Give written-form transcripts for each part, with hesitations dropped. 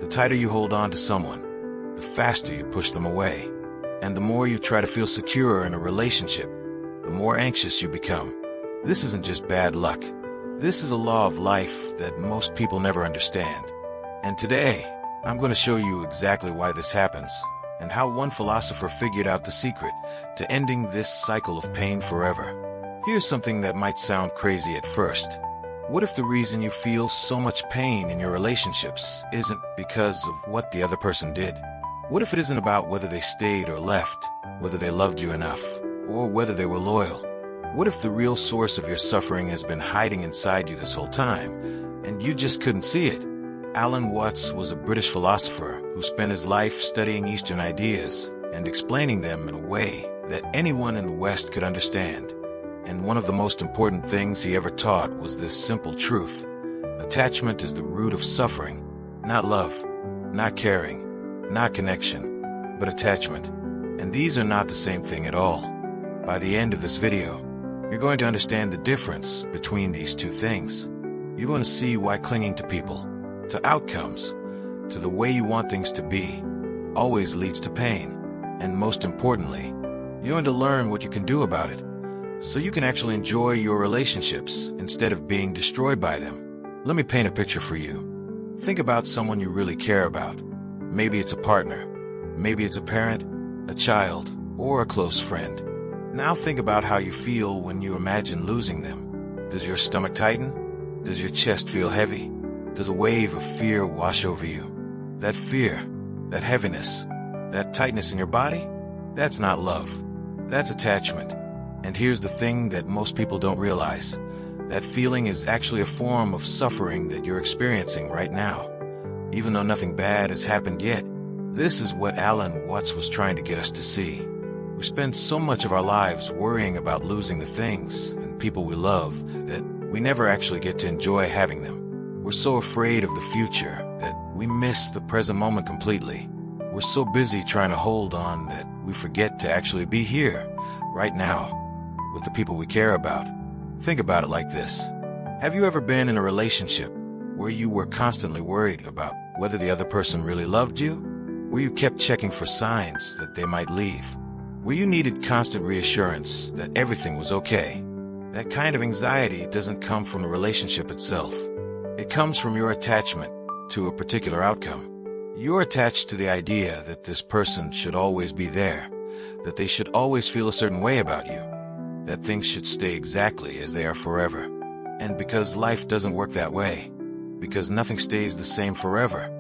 The tighter you hold on to someone, the faster you push them away. And the more you try to feel secure in a relationship, the more anxious you become. This isn't just bad luck. This is a law of life that most people never understand. And today, I'm going to show you exactly why this happens and how one philosopher figured out the secret to ending this cycle of pain forever. Here's something that might sound crazy at first. What if the reason you feel so much pain in your relationships isn't because of what the other person did? What if it isn't about whether they stayed or left, whether they loved you enough, or whether they were loyal? What if the real source of your suffering has been hiding inside you this whole time, and you just couldn't see it? Alan Watts was a British philosopher who spent his life studying Eastern ideas and explaining them in a way that anyone in the West could understand. And one of the most important things he ever taught was this simple truth. Attachment is the root of suffering. Not love, not caring, not connection, but attachment. And these are not the same thing at all. By the end of this video, you're going to understand the difference between these two things. You're going to see why clinging to people, to outcomes, to the way you want things to be, always leads to pain. And most importantly, you're going to learn what you can do about it, so you can actually enjoy your relationships instead of being destroyed by them. Let me paint a picture for you. Think about someone you really care about. Maybe it's a partner, maybe it's a parent, a child, or a close friend. Now think about how you feel when you imagine losing them. Does your stomach tighten? Does your chest feel heavy? Does a wave of fear wash over you? That fear, that heaviness, that tightness in your body, that's not love. That's attachment. And here's the thing that most people don't realize. That feeling is actually a form of suffering that you're experiencing right now. Even though nothing bad has happened yet, this is what Alan Watts was trying to get us to see. We spend so much of our lives worrying about losing the things and people we love that we never actually get to enjoy having them. We're so afraid of the future that we miss the present moment completely. We're so busy trying to hold on that we forget to actually be here, right now, with the people we care about. Think about it like this. Have you ever been in a relationship where you were constantly worried about whether the other person really loved you? Where you kept checking for signs that they might leave? Where you needed constant reassurance that everything was okay? That kind of anxiety doesn't come from the relationship itself. It comes from your attachment to a particular outcome. You're attached to the idea that this person should always be there, that they should always feel a certain way about you, that things should stay exactly as they are forever. And because life doesn't work that way, because nothing stays the same forever,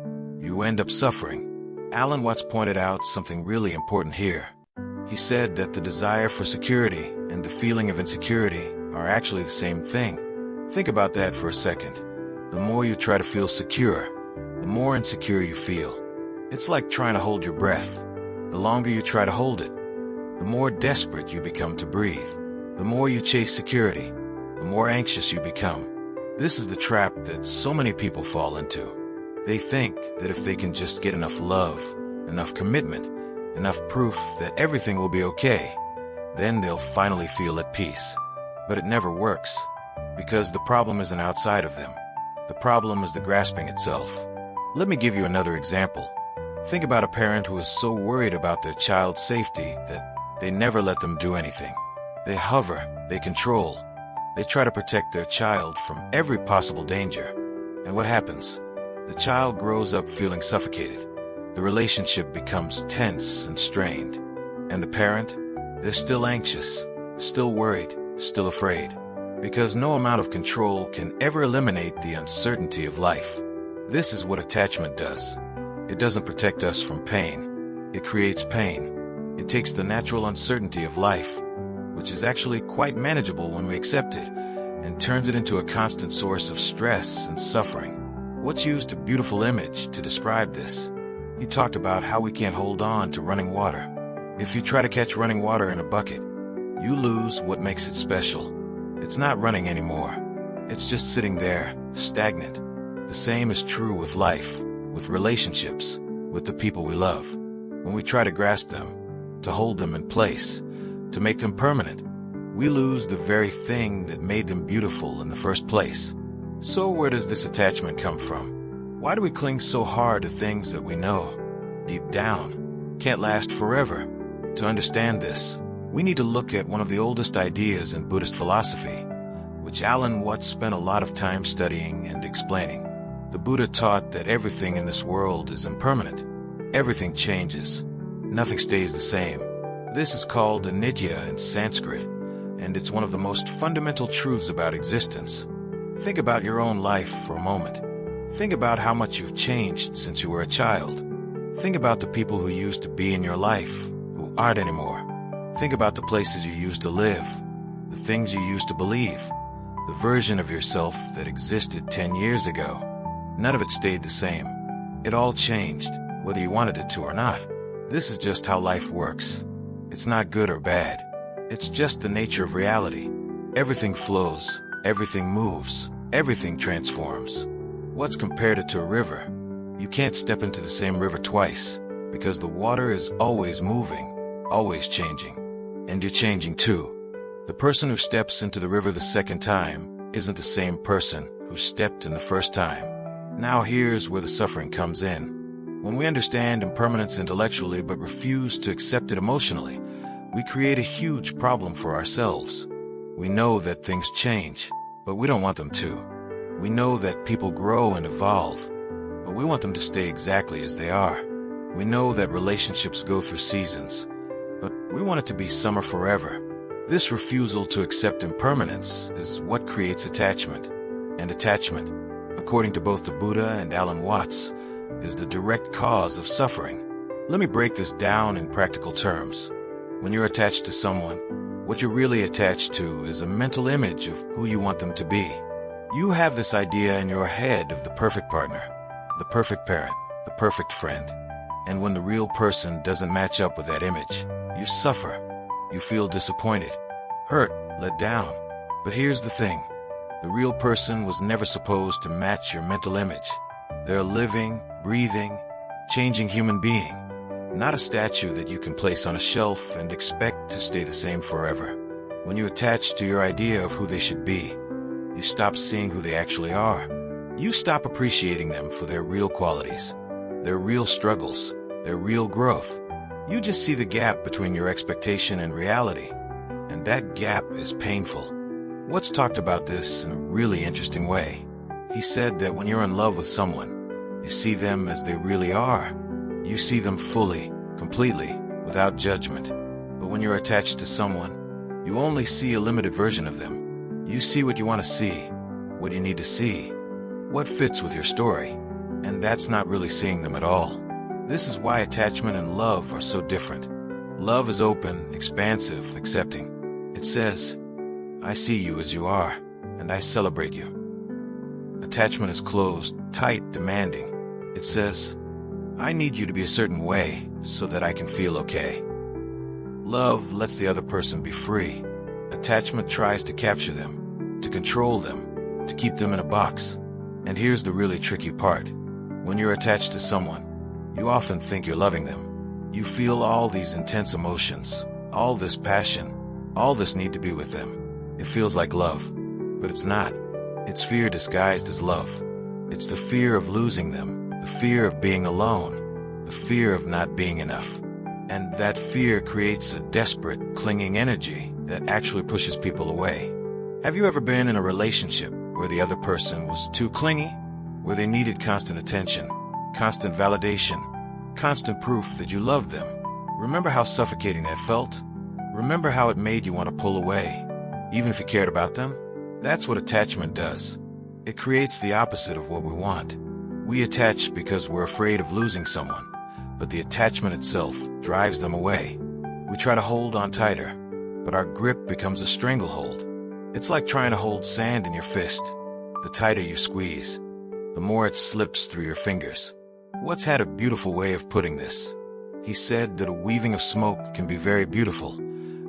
you end up suffering. Alan Watts pointed out something really important here. He said that the desire for security and the feeling of insecurity are actually the same thing. Think about that for a second. The more you try to feel secure, the more insecure you feel. It's like trying to hold your breath. The longer you try to hold it, the more desperate you become to breathe. The more you chase security, the more anxious you become. This is the trap that so many people fall into. They think that if they can just get enough love, enough commitment, enough proof that everything will be okay, then they'll finally feel at peace. But it never works, because the problem isn't outside of them. The problem is the grasping itself. Let me give you another example. Think about a parent who is so worried about their child's safety that they never let them do anything. They hover, they control, they try to protect their child from every possible danger. And what happens? The child grows up feeling suffocated. The relationship becomes tense and strained. And the parent? They're still anxious, still worried, still afraid. Because no amount of control can ever eliminate the uncertainty of life. This is what attachment does. It doesn't protect us from pain. It creates pain. It takes the natural uncertainty of life, which is actually quite manageable when we accept it, and turns it into a constant source of stress and suffering. Watts used a beautiful image to describe this. He talked about how we can't hold on to running water. If you try to catch running water in a bucket, you lose what makes it special. It's not running anymore. It's just sitting there, stagnant. The same is true with life, with relationships, with the people we love. When we try to grasp them, to hold them in place, to make them permanent, we lose the very thing that made them beautiful in the first place. So where does this attachment come from? Why do we cling so hard to things that we know, deep down, can't last forever? To understand this, we need to look at one of the oldest ideas in Buddhist philosophy, which Alan Watts spent a lot of time studying and explaining. The Buddha taught that everything in this world is impermanent. Everything changes. Nothing stays the same. This is called anidya in Sanskrit, and it's one of the most fundamental truths about existence. Think about your own life for a moment. Think about how much you've changed since you were a child. Think about the people who used to be in your life, who aren't anymore. Think about the places you used to live, the things you used to believe, the version of yourself that existed 10 years ago. None of it stayed the same. It all changed, whether you wanted it to or not. This is just how life works. It's not good or bad. It's just the nature of reality. Everything flows, everything moves, everything transforms. What's compared it to a river? You can't step into the same river twice, because the water is always moving, always changing. And you're changing too. The person who steps into the river the second time isn't the same person who stepped in the first time. Now here's where the suffering comes in. When we understand impermanence intellectually but refuse to accept it emotionally, we create a huge problem for ourselves. We know that things change, but we don't want them to. We know that people grow and evolve, but we want them to stay exactly as they are. We know that relationships go through seasons, but we want it to be summer forever. This refusal to accept impermanence is what creates attachment. And attachment, according to both the Buddha and Alan Watts, is the direct cause of suffering. Let me break this down in practical terms. When you're attached to someone, what you're really attached to is a mental image of who you want them to be. You have this idea in your head of the perfect partner, the perfect parent, the perfect friend. And when the real person doesn't match up with that image, you suffer. You feel disappointed, hurt, let down. But here's the thing. The real person was never supposed to match your mental image. They're a living, breathing, changing human being, not a statue that you can place on a shelf and expect to stay the same forever. When you attach to your idea of who they should be, you stop seeing who they actually are. You stop appreciating them for their real qualities, their real struggles, their real growth. You just see the gap between your expectation and reality, and that gap is painful. Watts talked about this in a really interesting way. He said that when you're in love with someone, you see them as they really are. You see them fully, completely, without judgment. But when you're attached to someone, you only see a limited version of them. You see what you want to see, what you need to see, what fits with your story. And that's not really seeing them at all. This is why attachment and love are so different. Love is open, expansive, accepting. It says, I see you as you are, and I celebrate you. Attachment is closed, tight, demanding. It says, I need you to be a certain way so that I can feel okay. Love lets the other person be free. Attachment tries to capture them, to control them, to keep them in a box. And here's the really tricky part. When you're attached to someone, you often think you're loving them. You feel all these intense emotions, all this passion, all this need to be with them. It feels like love, but it's not. It's fear disguised as love. It's the fear of losing them, the fear of being alone, the fear of not being enough. And that fear creates a desperate, clinging energy that actually pushes people away. Have you ever been in a relationship where the other person was too clingy, where they needed constant attention, constant validation, constant proof that you loved them? Remember how suffocating that felt? Remember how it made you want to pull away, even if you cared about them? That's what attachment does. It creates the opposite of what we want. We attach because we're afraid of losing someone, but the attachment itself drives them away. We try to hold on tighter, but our grip becomes a stranglehold. It's like trying to hold sand in your fist. The tighter you squeeze, the more it slips through your fingers. Watts had a beautiful way of putting this. He said that a weaving of smoke can be very beautiful,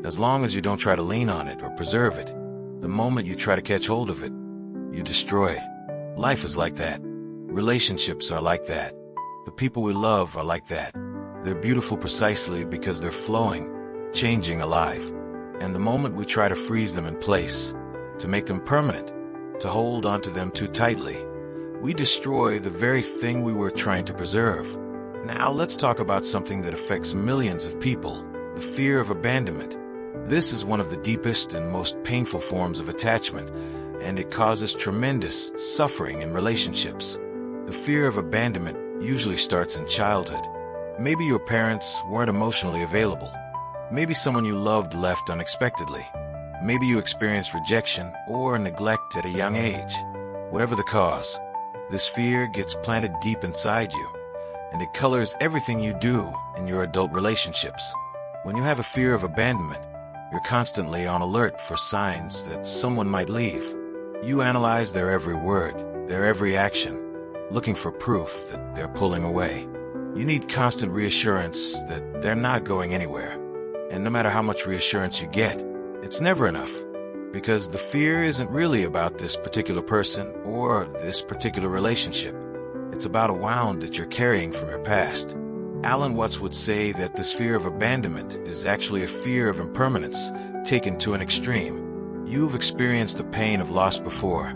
as long as you don't try to lean on it or preserve it. The moment you try to catch hold of it, you destroy it. Life is like that. Relationships are like that. The people we love are like that. They're beautiful precisely because they're flowing, changing, alive. And the moment we try to freeze them in place, to make them permanent, to hold onto them too tightly, We destroy the very thing we were trying to preserve. Now let's talk about something that affects millions of people, the fear of abandonment. This is one of the deepest and most painful forms of attachment, and it causes tremendous suffering in relationships. The fear of abandonment usually starts in childhood. Maybe your parents weren't emotionally available. Maybe someone you loved left unexpectedly. Maybe you experienced rejection or neglect at a young age. Whatever the cause, this fear gets planted deep inside you, and it colors everything you do in your adult relationships. When you have a fear of abandonment, you're constantly on alert for signs that someone might leave. You analyze their every word, their every action, looking for proof that they're pulling away. You need constant reassurance that they're not going anywhere. And no matter how much reassurance you get, it's never enough. Because the fear isn't really about this particular person or this particular relationship. It's about a wound that you're carrying from your past. Alan Watts would say that this fear of abandonment is actually a fear of impermanence taken to an extreme. You've experienced the pain of loss before,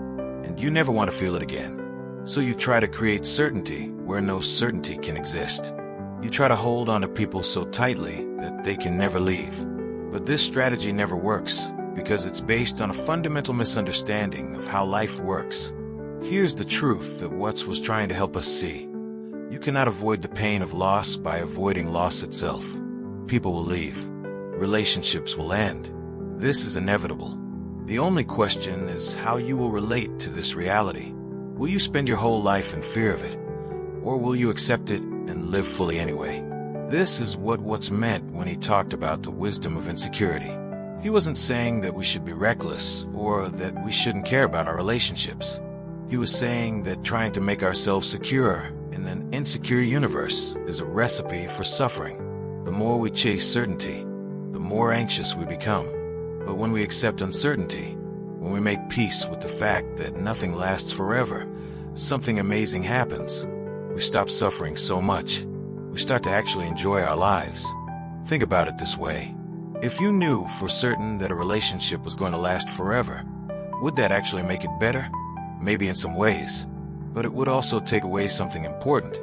and you never want to feel it again. So you try to create certainty where no certainty can exist. You try to hold on to people so tightly that they can never leave. But this strategy never works because it's based on a fundamental misunderstanding of how life works. Here's the truth that Watts was trying to help us see. You cannot avoid the pain of loss by avoiding loss itself. People will leave. Relationships will end. This is inevitable. The only question is how you will relate to this reality. Will you spend your whole life in fear of it? Or will you accept it and live fully anyway? This is what Watts meant when he talked about the wisdom of insecurity. He wasn't saying that we should be reckless or that we shouldn't care about our relationships. He was saying that trying to make ourselves secure in an insecure universe is a recipe for suffering. The more we chase certainty, the more anxious we become. But when we accept uncertainty, when we make peace with the fact that nothing lasts forever, something amazing happens. We stop suffering so much. We start to actually enjoy our lives. Think about it this way. If you knew for certain that a relationship was going to last forever, would that actually make it better? Maybe in some ways. But it would also take away something important.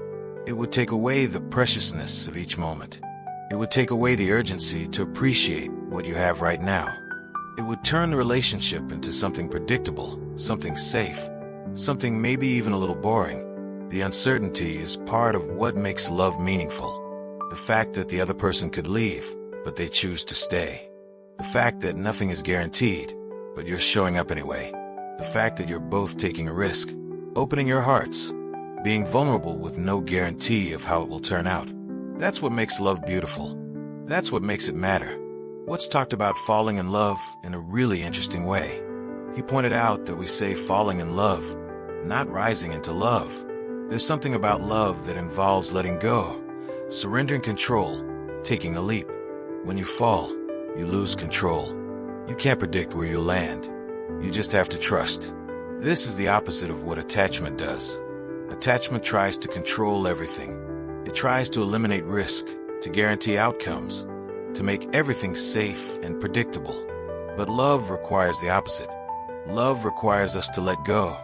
It would take away the preciousness of each moment. It would take away the urgency to appreciate what you have right now. It would turn the relationship into something predictable, something safe, something maybe even a little boring. The uncertainty is part of what makes love meaningful. The fact that the other person could leave, but they choose to stay. The fact that nothing is guaranteed, but you're showing up anyway. The fact that you're both taking a risk, opening your hearts, being vulnerable with no guarantee of how it will turn out. That's what makes love beautiful. That's what makes it matter. Watts talked about falling in love in a really interesting way. He pointed out that we say falling in love, not rising into love. There's something about love that involves letting go, surrendering control, taking a leap. When you fall, you lose control. You can't predict where you'll land. You just have to trust. This is the opposite of what attachment does. Attachment tries to control everything. It tries to eliminate risk, to guarantee outcomes, to make everything safe and predictable. But love requires the opposite. Love requires us to let go,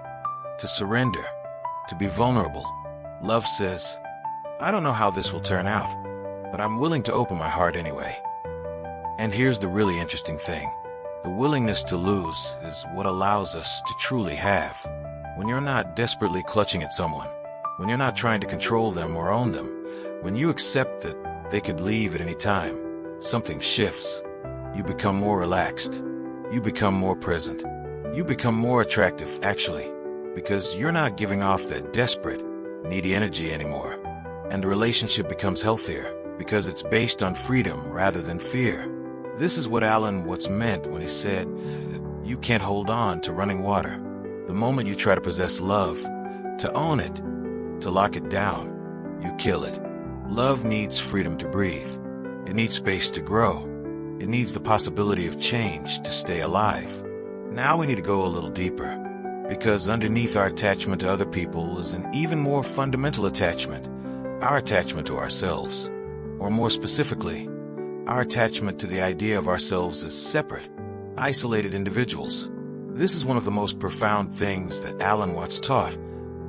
to surrender, to be vulnerable. Love says, I don't know how this will turn out, but I'm willing to open my heart anyway. And here's the really interesting thing. The willingness to lose is what allows us to truly have. When you're not desperately clutching at someone, when you're not trying to control them or own them, when you accept that they could leave at any time, something shifts. You become more relaxed. You become more present. You become more attractive, actually, because you're not giving off that desperate, needy energy anymore. And the relationship becomes healthier because it's based on freedom rather than fear. This is what Alan Watts meant when he said that you can't hold on to running water. The moment you try to possess love, to own it, to lock it down, you kill it. Love needs freedom to breathe. It needs space to grow. It needs the possibility of change to stay alive. Now we need to go a little deeper, because underneath our attachment to other people is an even more fundamental attachment, our attachment to ourselves. Or more specifically, our attachment to the idea of ourselves as separate, isolated individuals. This is one of the most profound things that Alan Watts taught,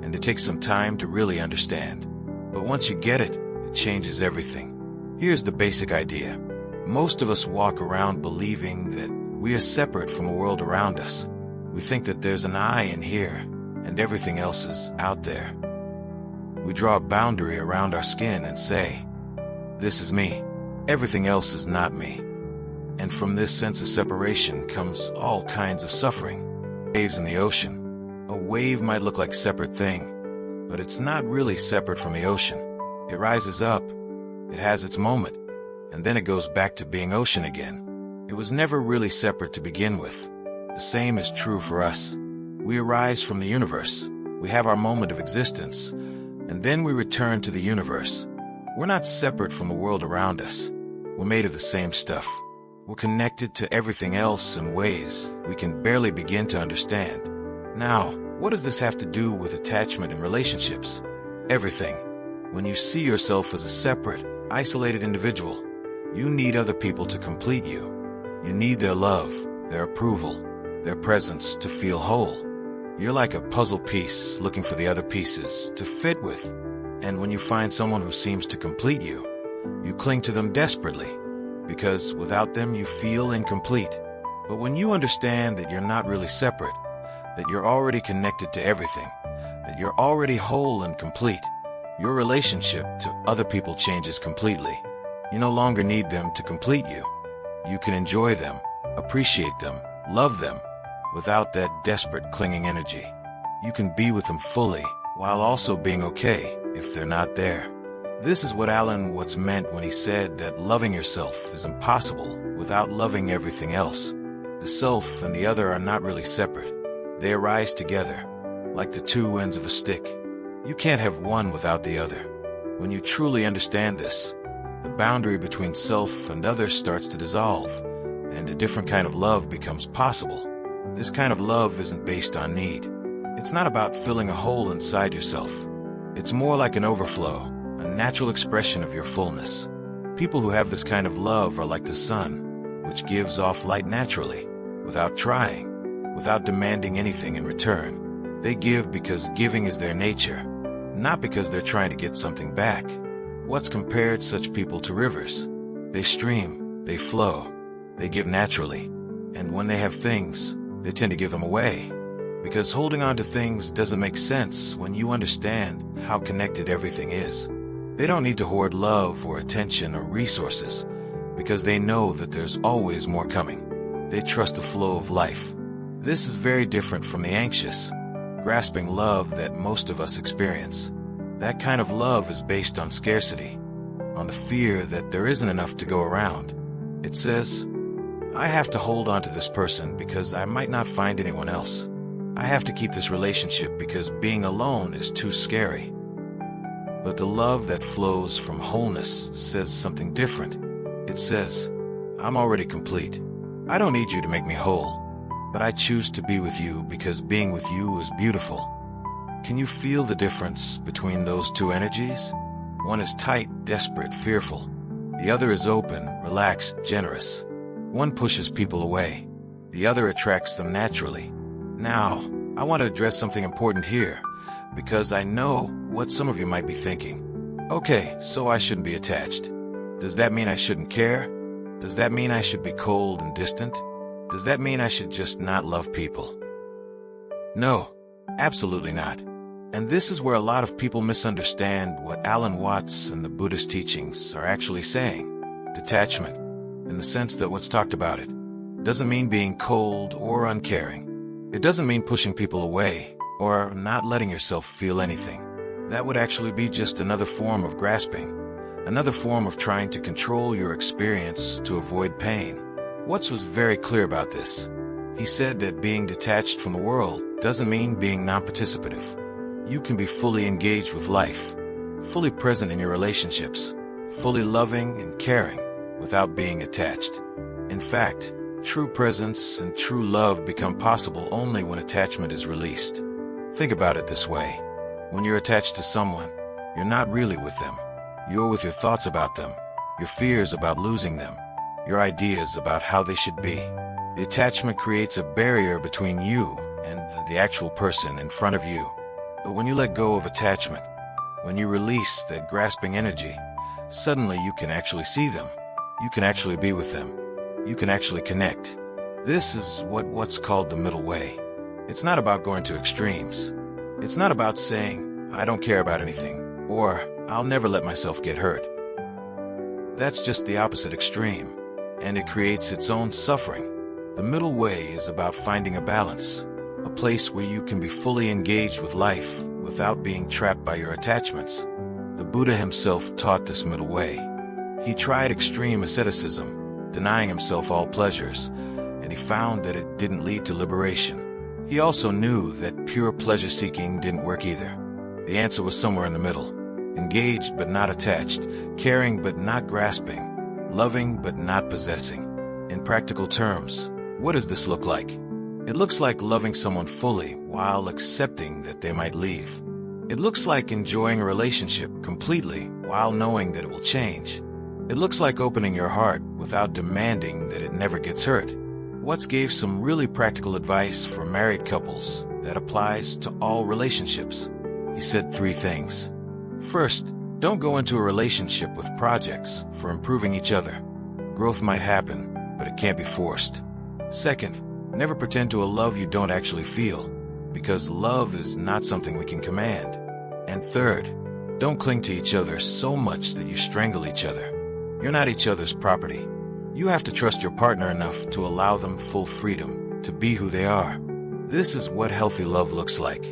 and it takes some time to really understand. But once you get it, it changes everything. Here's the basic idea. Most of us walk around believing that we are separate from the world around us. We think that there's an I in here, and everything else is out there. We draw a boundary around our skin and say, "This is me. Everything else is not me." And from this sense of separation comes all kinds of suffering. Waves in the ocean. A wave might look like a separate thing, but it's not really separate from the ocean. It rises up, it has its moment, and then it goes back to being ocean again. It was never really separate to begin with. The same is true for us. We arise from the universe. We have our moment of existence, and then we return to the universe. We're not separate from the world around us. We're made of the same stuff. We're connected to everything else in ways we can barely begin to understand. Now, what does this have to do with attachment and relationships? Everything. When you see yourself as a separate, isolated individual, you need other people to complete you. You need their love, their approval, their presence to feel whole. You're like a puzzle piece looking for the other pieces to fit with. And when you find someone who seems to complete you, you cling to them desperately, because without them you feel incomplete. But when you understand that you're not really separate, that you're already connected to everything, that you're already whole and complete, your relationship to other people changes completely. You no longer need them to complete you. You can enjoy them, appreciate them, love them, without that desperate clinging energy. You can be with them fully, while also being okay if they're not there. This is what Alan Watts meant when he said that loving yourself is impossible without loving everything else. The self and the other are not really separate. They arise together, like the two ends of a stick. You can't have one without the other. When you truly understand this, the boundary between self and others starts to dissolve, and a different kind of love becomes possible. This kind of love isn't based on need. It's not about filling a hole inside yourself. It's more like an overflow, a natural expression of your fullness. People who have this kind of love are like the sun, which gives off light naturally, without trying, without demanding anything in return. They give because giving is their nature, not because they're trying to get something back. Watts compared such people to rivers. They stream, they flow, they give naturally, and when they have things, they tend to give them away. Because holding on to things doesn't make sense when you understand how connected everything is. They don't need to hoard love or attention or resources, because they know that there's always more coming. They trust the flow of life. This is very different from the anxious, grasping love that most of us experience. That kind of love is based on scarcity, on the fear that there isn't enough to go around. It says, I have to hold on to this person because I might not find anyone else. I have to keep this relationship because being alone is too scary. But the love that flows from wholeness says something different. It says, I'm already complete. I don't need you to make me whole, but I choose to be with you because being with you is beautiful. Can you feel the difference between those two energies? One is tight, desperate, fearful. The other is open, relaxed, generous. One pushes people away. The other attracts them naturally. Now, I want to address something important here, because I know what some of you might be thinking. Okay, so I shouldn't be attached. Does that mean I shouldn't care? Does that mean I should be cold and distant? Does that mean I should just not love people? No, absolutely not. And this is where a lot of people misunderstand what Alan Watts and the Buddhist teachings are actually saying. Detachment, in the sense that what's talked about it, doesn't mean being cold or uncaring. It doesn't mean pushing people away or not letting yourself feel anything. That would actually be just another form of grasping, another form of trying to control your experience to avoid pain. Watts was very clear about this. He said that being detached from the world doesn't mean being non-participative. You can be fully engaged with life, fully present in your relationships, fully loving and caring without being attached. In fact, true presence and true love become possible only when attachment is released. Think about it this way. When you're attached to someone, you're not really with them. You're with your thoughts about them, your fears about losing them, your ideas about how they should be. The attachment creates a barrier between you and the actual person in front of you. But when you let go of attachment, when you release that grasping energy, suddenly you can actually see them. You can actually be with them. You can actually connect. This is what's called the middle way. It's not about going to extremes. It's not about saying, I don't care about anything, or I'll never let myself get hurt. That's just the opposite extreme, and it creates its own suffering. The middle way is about finding a balance, a place where you can be fully engaged with life without being trapped by your attachments. The Buddha himself taught this middle way. He tried extreme asceticism, denying himself all pleasures, and he found that it didn't lead to liberation. He also knew that pure pleasure-seeking didn't work either. The answer was somewhere in the middle. Engaged but not attached, caring but not grasping, loving but not possessing. In practical terms, what does this look like? It looks like loving someone fully while accepting that they might leave. It looks like enjoying a relationship completely while knowing that it will change. It looks like opening your heart without demanding that it never gets hurt. Watts gave some really practical advice for married couples that applies to all relationships. He said 3 things. First, don't go into a relationship with projects for improving each other. Growth might happen, but it can't be forced. Second, never pretend to a love you don't actually feel, because love is not something we can command. And third, don't cling to each other so much that you strangle each other. You're not each other's property. You have to trust your partner enough to allow them full freedom to be who they are. This is what healthy love looks like.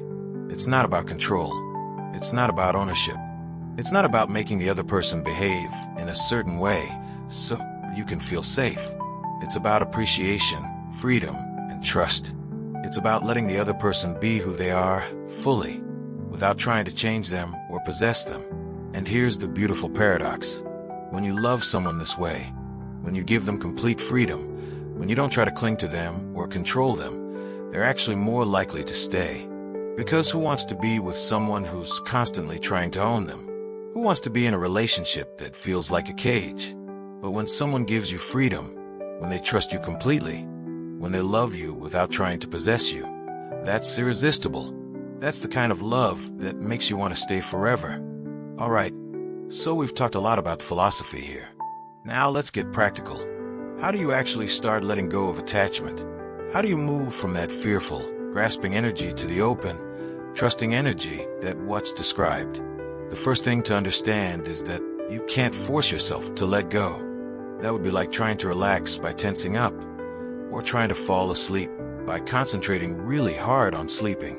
It's not about control. It's not about ownership. It's not about making the other person behave in a certain way so you can feel safe. It's about appreciation, freedom, and trust. It's about letting the other person be who they are fully, without trying to change them or possess them. And here's the beautiful paradox. When you love someone this way, when you give them complete freedom, when you don't try to cling to them or control them, they're actually more likely to stay. Because who wants to be with someone who's constantly trying to own them? Who wants to be in a relationship that feels like a cage? But when someone gives you freedom, when they trust you completely, when they love you without trying to possess you, that's irresistible. That's the kind of love that makes you want to stay forever. All right, so we've talked a lot about philosophy here. Now let's get practical. How do you actually start letting go of attachment? How do you move from that fearful, grasping energy to the open, trusting energy that Watts described? The first thing to understand is that you can't force yourself to let go. That would be like trying to relax by tensing up, or trying to fall asleep by concentrating really hard on sleeping.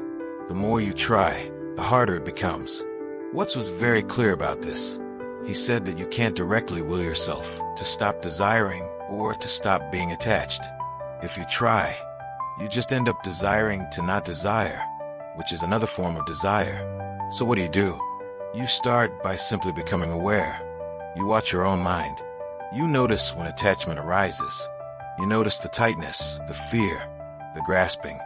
The more you try, the harder it becomes. Watts was very clear about this. He said that you can't directly will yourself to stop desiring or to stop being attached. If you try, you just end up desiring to not desire, which is another form of desire. So what do? You start by simply becoming aware. You watch your own mind. You notice when attachment arises. You notice the tightness, the fear, the grasping,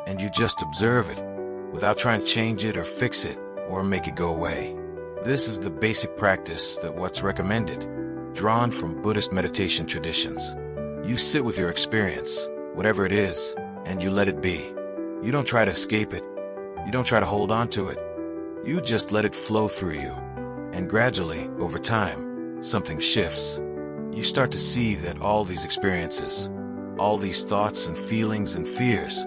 and you just observe it without trying to change it or fix it or make it go away. This is the basic practice that Watts recommended, drawn from Buddhist meditation traditions. You sit with your experience, whatever it is, and you let it be. You don't try to escape it. You don't try to hold on to it. You just let it flow through you. And gradually, over time, something shifts. You start to see that all these experiences, all these thoughts and feelings and fears,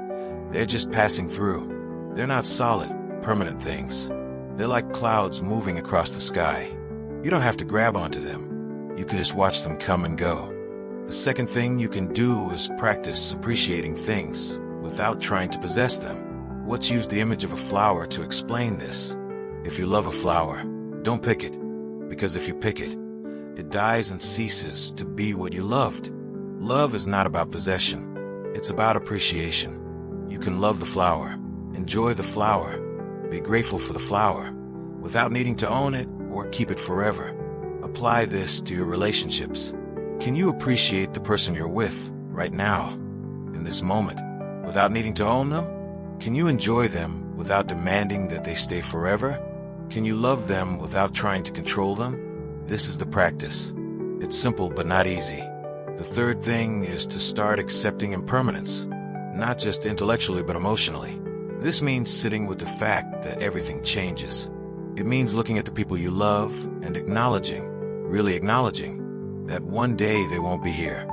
they're just passing through. They're not solid, permanent things. They're like clouds moving across the sky. You don't have to grab onto them. You can just watch them come and go. The second thing you can do is practice appreciating things without trying to possess them. Watts used the image of a flower to explain this. If you love a flower, don't pick it, because if you pick it, it dies and ceases to be what you loved. Love is not about possession. It's about appreciation. You can love the flower, enjoy the flower, be grateful for the flower, without needing to own it or keep it forever. Apply this to your relationships. Can you appreciate the person you're with right now, in this moment, without needing to own them? Can you enjoy them without demanding that they stay forever? Can you love them without trying to control them? This is the practice. It's simple but not easy. The third thing is to start accepting impermanence, not just intellectually but emotionally. This means sitting with the fact that everything changes. It means looking at the people you love and acknowledging, really acknowledging, that one day they won't be here.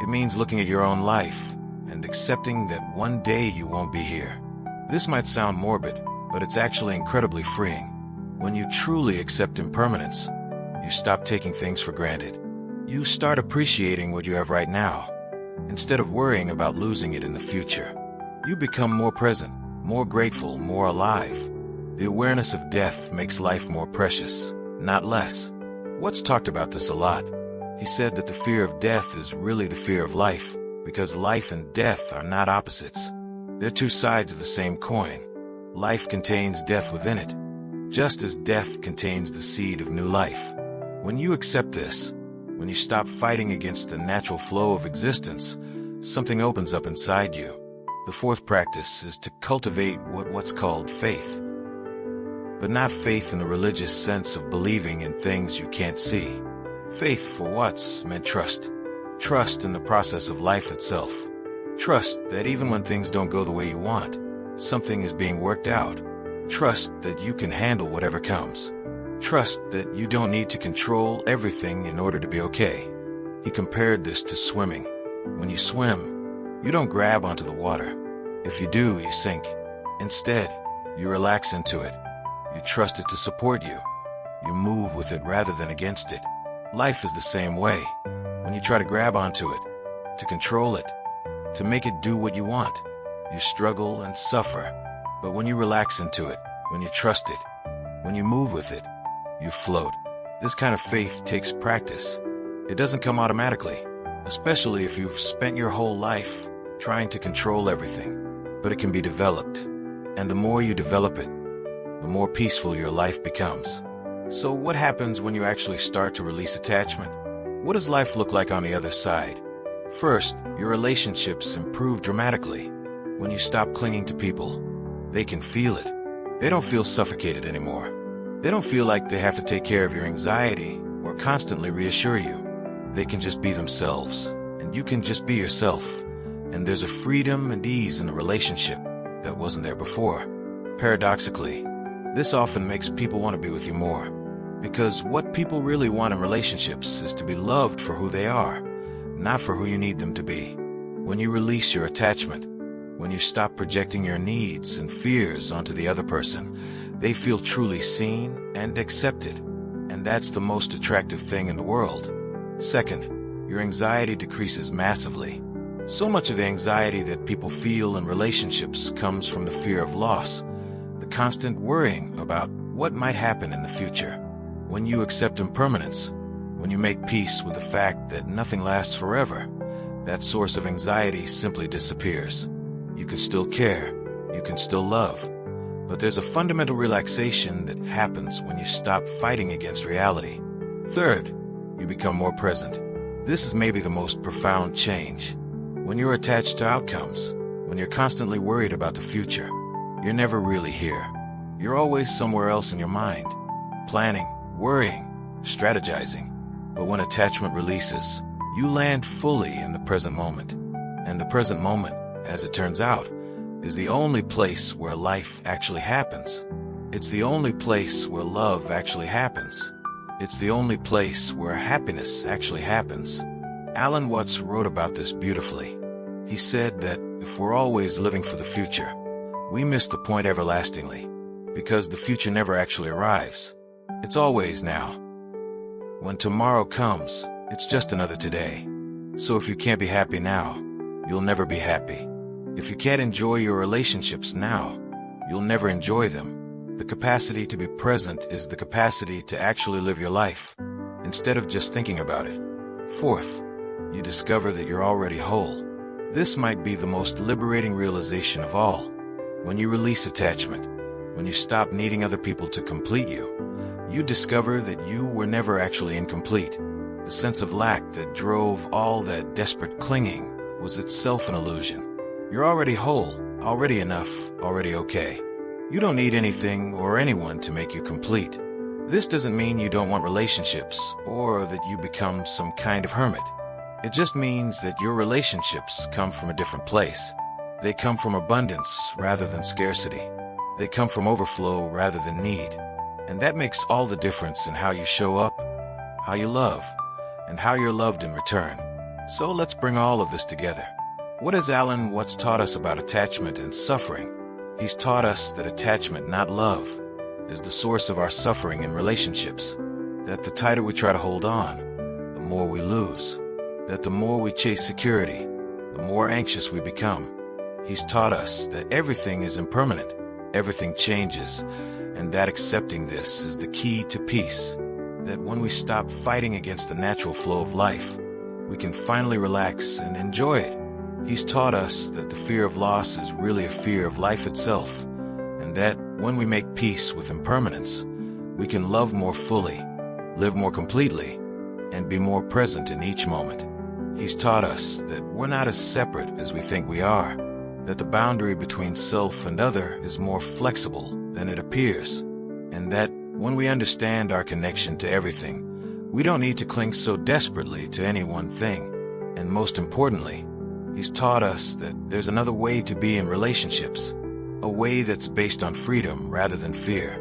It means looking at your own life and accepting that one day you won't be here. This might sound morbid, but it's actually incredibly freeing. When you truly accept impermanence, you stop taking things for granted. You start appreciating what you have right now, instead of worrying about losing it in the future. You become more present, more grateful, more alive. The awareness of death makes life more precious, not less. Watts talked about this a lot. He said that the fear of death is really the fear of life, because life and death are not opposites. They're two sides of the same coin. Life contains death within it, just as death contains the seed of new life. When you accept this, when you stop fighting against the natural flow of existence, something opens up inside you. The fourth practice is to cultivate what's called faith. But not faith in the religious sense of believing in things you can't see. Faith for Watts meant trust. Trust in the process of life itself. Trust that even when things don't go the way you want, something is being worked out. Trust that you can handle whatever comes. Trust that you don't need to control everything in order to be okay. He compared this to swimming. When you swim, you don't grab onto the water. If you do, you sink. Instead, you relax into it. You trust it to support you. You move with it rather than against it. Life is the same way. When you try to grab onto it, to control it, to make it do what you want, you struggle and suffer. But when you relax into it, when you trust it, when you move with it, you float. This kind of faith takes practice. It doesn't come automatically, especially if you've spent your whole life trying to control everything. But it can be developed. And the more you develop it, the more peaceful your life becomes. So what happens when you actually start to release attachment? What does life look like on the other side? First, your relationships improve dramatically. When you stop clinging to people, they can feel it. They don't feel suffocated anymore. They don't feel like they have to take care of your anxiety or constantly reassure you. They can just be themselves, and you can just be yourself. And there's a freedom and ease in the relationship that wasn't there before. Paradoxically, this often makes people want to be with you more. Because what people really want in relationships is to be loved for who they are, not for who you need them to be. When you release your attachment, when you stop projecting your needs and fears onto the other person, they feel truly seen and accepted. And that's the most attractive thing in the world. Second, your anxiety decreases massively. So much of the anxiety that people feel in relationships comes from the fear of loss, the constant worrying about what might happen in the future. When you accept impermanence, when you make peace with the fact that nothing lasts forever, that source of anxiety simply disappears. You can still care, you can still love, but there's a fundamental relaxation that happens when you stop fighting against reality. Third, you become more present. This is maybe the most profound change. When you're attached to outcomes, when you're constantly worried about the future, you're never really here. You're always somewhere else in your mind, planning, worrying, strategizing. But when attachment releases, you land fully in the present moment. And the present moment, as it turns out, is the only place where life actually happens. It's the only place where love actually happens. It's the only place where happiness actually happens. Alan Watts wrote about this beautifully. He said that if we're always living for the future, we miss the point everlastingly, because the future never actually arrives. It's always now. When tomorrow comes, it's just another today. So if you can't be happy now, you'll never be happy. If you can't enjoy your relationships now, you'll never enjoy them. The capacity to be present is the capacity to actually live your life, instead of just thinking about it. Fourth, you discover that you're already whole. This might be the most liberating realization of all. When you release attachment, when you stop needing other people to complete you, you discover that you were never actually incomplete. The sense of lack that drove all that desperate clinging was itself an illusion. You're already whole, already enough, already okay. You don't need anything or anyone to make you complete. This doesn't mean you don't want relationships or that you become some kind of hermit. It just means that your relationships come from a different place. They come from abundance rather than scarcity. They come from overflow rather than need. And that makes all the difference in how you show up, how you love, and how you're loved in return. So let's bring all of this together. What has Alan Watts taught us about attachment and suffering? He's taught us that attachment, not love, is the source of our suffering in relationships. That the tighter we try to hold on, the more we lose. That the more we chase security, the more anxious we become. He's taught us that everything is impermanent, everything changes, and that accepting this is the key to peace. That when we stop fighting against the natural flow of life, we can finally relax and enjoy it. He's taught us that the fear of loss is really a fear of life itself, and that when we make peace with impermanence, we can love more fully, live more completely, and be more present in each moment. He's taught us that we're not as separate as we think we are, that the boundary between self and other is more flexible than it appears, and that when we understand our connection to everything, we don't need to cling so desperately to any one thing. And most importantly, he's taught us that there's another way to be in relationships, a way that's based on freedom rather than fear,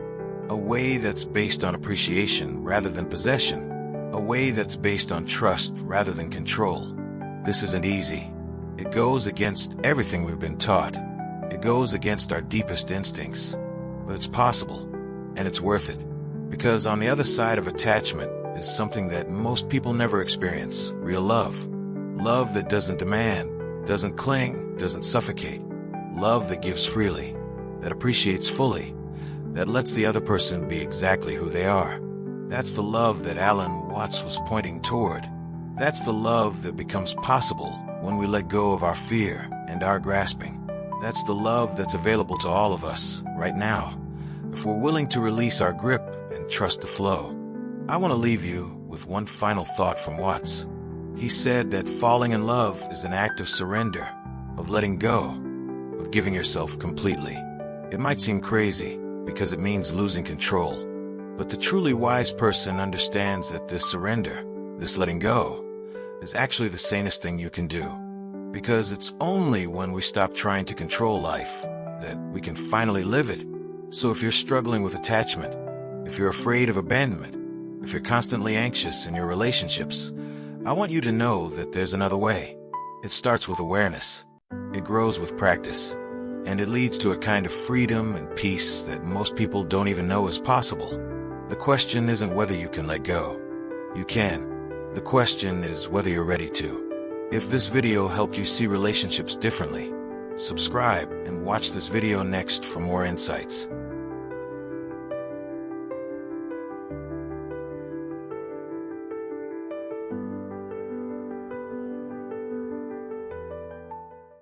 a way that's based on appreciation rather than possession, a way that's based on trust rather than control. This isn't easy. It goes against everything we've been taught. It goes against our deepest instincts. But it's possible, and it's worth it. Because on the other side of attachment is something that most people never experience: real love. Love that doesn't demand, doesn't cling, doesn't suffocate. Love that gives freely, that appreciates fully, that lets the other person be exactly who they are. That's the love that Alan Watts was pointing toward. That's the love that becomes possible when we let go of our fear and our grasping. That's the love that's available to all of us right now, if we're willing to release our grip and trust the flow. I want to leave you with one final thought from Watts. He said that falling in love is an act of surrender, of letting go, of giving yourself completely. It might seem crazy because it means losing control, but the truly wise person understands that this surrender, this letting go, is actually the sanest thing you can do. Because it's only when we stop trying to control life that we can finally live it. So if you're struggling with attachment, if you're afraid of abandonment, if you're constantly anxious in your relationships, I want you to know that there's another way. It starts with awareness. It grows with practice. And it leads to a kind of freedom and peace that most people don't even know is possible. The question isn't whether you can let go. You can. The question is whether you're ready to. If this video helped you see relationships differently, subscribe and watch this video next for more insights.